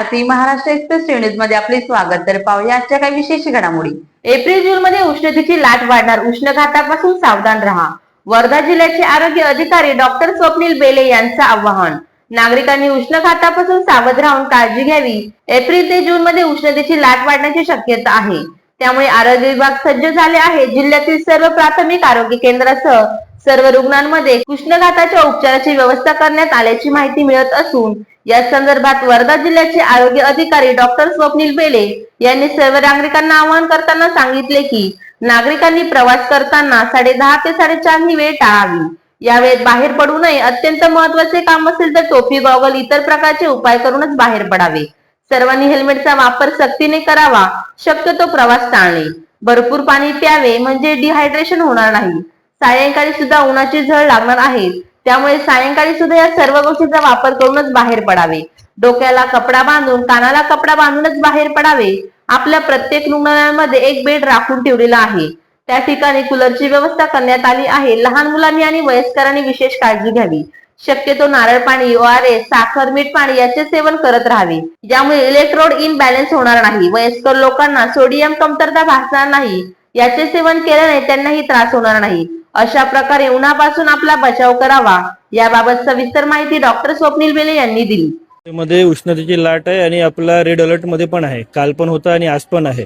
आरती Maharashtra express news मध्ये आपले स्वागत। तर पाहूया आजच्या काही विशेष घडामोडी। एप्रिल जून मध्ये उष्णतेची लाट वाढणार, उष्णघातापासून सावधान राहा। वर्धा जिल्ह्याचे आरोग्य अधिकारी डॉक्टर स्वप्नील बेले यांचं आवाहन। नागरिकांनी उष्णघातापासून सावध राहून काळजी घ्यावी। एप्रिल ते जून मध्ये उष्णतेची लाट वाढण्याची शक्यता आहे, त्यामुळे आरोग्य विभाग सज्ज झाले आहे। जिल्ह्यातील सर्व प्राथमिक आरोग्य केंद्रासह सर्व रुग्णांमध्ये उष्णघाताच्या उपचाराची व्यवस्था करण्यात आल्याची माहिती मिळत असून या संदर्भात वर्धा जिल्ह्याचे आरोग्य अधिकारी डॉक्टर स्वप्नील बेले यांनी सर्व नागरिकांना आवाहन करताना सांगितले की नागरिकांनी प्रवास करताना 10:30 ते 4:30 ही वेळ टाळावी। या वेळेत बाहेर पडू नये। अत्यंत महत्त्वाचे काम असेल तर टोपी, गॉगल इतर प्रकारचे उपाय करूनच बाहेर पडावे। सर्वांनी हेल्मेटचा वापर सक्तीने करावा। शक्यतो प्रवास टाळणे। भरपूर पाणी प्यावे म्हणजे डिहायड्रेशन होणार नाही। सायंकाळी सुद्धा उन्हाची झळ लागणार आहे, त्यामुळे सायंकाळी सुद्धा या सर्व गोष्टींचा वापर करूनच बाहेर पडावे। डोक्याला कपडा बांधून, कानाला कपडा बांधूनच बाहेर पडावे। आपल्या प्रत्येक रुग्णालयामध्ये एक बेड राखून ठेवलेला आहे, त्या ठिकाणी कूलरची व्यवस्था करण्यात आली आहे। लहान मुलांनी आणि वयस्करांनी विशेष काळजी घ्यावी। शक्यतो नारळ पाणी, ORS, साखर, मीठ पाणी याचे सेवन करत राहावे, ज्यामुळे इलेक्ट्रोड इनबॅलन्स होणार नाही। वयस्कर लोकांना सोडियम कमतरता भासणार नाही, याचे सेवन केल्याने त्यांनाही त्रास होणार नाही। अशा प्रकारे उन्हापासून आपला बचाव करावा। याबाबत सविस्तर माहिती डॉक्टर स्वप्नील बेले यांनी दिली। मध्ये उष्णतेची लाट आहे आणि आपला रेड अलर्ट मध्ये पण आहे। काल पण होता आणि आज पण आहे।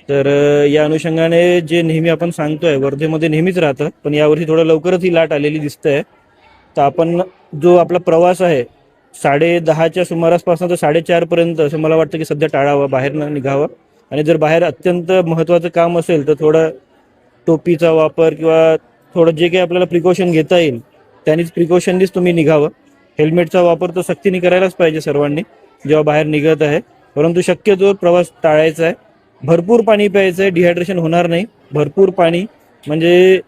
तर या अनुषंगाने जे नेहमी आपण सांगतोय, वर्धेमध्ये नेहमीच राहतं, पण यावर्षी थोडं लवकरच ही लाट आलेली दिसते। तर आपण जो आपला प्रवास आहे 10:30च्या सुमारासपासून तर 4:30 पर्यंत असं मला वाटतं की सध्या टाळावा, बाहेर न निघावं। आणि जर बाहेर अत्यंत महत्त्वाचं काम असेल तर थोडं टोपीचा वापर किंवा थोडं जे काही आपल्याला प्रिकॉशन घेता येईल त्यांनीच प्रिकॉशननीच तुम्ही निघावं। हेल्मेटचा वापर तर सक्तीने करायलाच पाहिजे सर्वांनी जेव्हा बाहेर निघत आहे, परंतु शक्यतो प्रवास टाळायचा आहे। भरपूर पाणी प्यायचं आहे, डिहायड्रेशन होणार नाही। भरपूर पाणी म्हणजे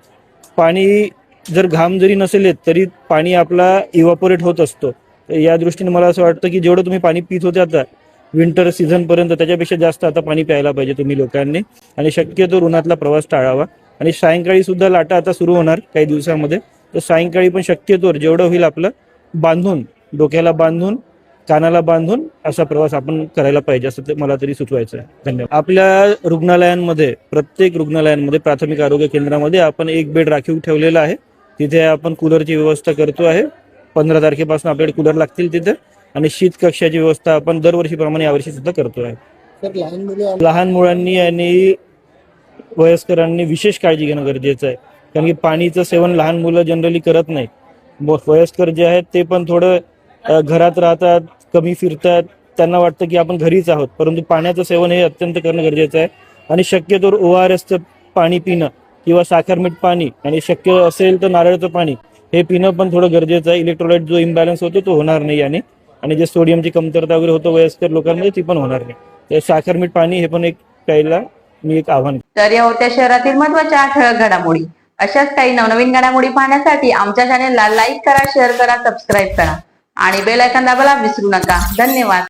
पाणी जर घाम जरी नसेल येत तरी पाणी आपला इव्हॅपोरेट होत असतो। या दृष्टीने मला असं वाटतं की जेवढं तुम्ही पाणी पित होते आता विंटर सीझन पर्यंत त्याच्यापेक्षा जास्त आता पाणी प्यायला पाहिजे तुम्ही लोकांनी। आणि शक्यतो उन्हातला प्रवास टाळावा। आणि सायंकाळी सुद्धा लाटा आता सुरू होणार काही दिवसामध्ये, तर सायंकाळी पण शक्यतो जेवढं होईल आपलं बांधून, डोक्याला बांधून, कानाला बांधून असा प्रवास आपण करायला पाहिजे असं ते मला तरी सुचवायचं आहे। धन्यवाद। आपल्या रुग्णालयांमध्ये, प्रत्येक रुग्णालयांमध्ये, प्राथमिक आरोग्य केंद्रामध्ये आपण एक बेड राखीव ठेवलेला आहे। तिथे आपण कूलरची व्यवस्था करतो आहे। 15 तारखेपासून आपल्याकडे कूलर लागतील तिथे। आणि शीत कक्षाची व्यवस्था आपण दरवर्षीप्रमाणे यावर्षी सुद्धा करतो आहे। लहान मुलांनी आणि वयस्करांनी विशेष काळजी घेणं गरजेचं आहे, कारण की पाणीचं सेवन लहान मुलं जनरली करत नाही। वयस्कर जे आहेत ते पण थोडं घरात राहतात, कमी फिरतात, त्यांना वाटतं की आपण घरीच आहोत, परंतु पाण्याचं सेवन हे अत्यंत करणं गरजेचं आहे। आणि शक्यतो ORSचं पाणी पिणं किंवा साखर मीठ पाणी, आणि शक्य असेल तर नारळाचं पाणी हे पिणं पण थोडं गरजेचं आहे। इलेक्ट्रोलाइट जो इम्बॅलन्स होतो तो होणार नाही याने, आणि जे सोडियमची कमतरता वगैरे होतं वयस्कर लोकांमध्ये ती पण होणार नाही। तर साखर मीठ पाणी हे पण एक प्यायला मी एक आव्हान। तर या होत्या शहरातील महत्त्वाच्या ठळक घडामोडी। अशाच काही नवनवीन घडामोडी पाहण्यासाठी आमच्या चॅनेलला लाईक करा, शेअर करा, सबस्क्राईब करा आणि बेल आयकॉन दाबायला विसरू नका। धन्यवाद।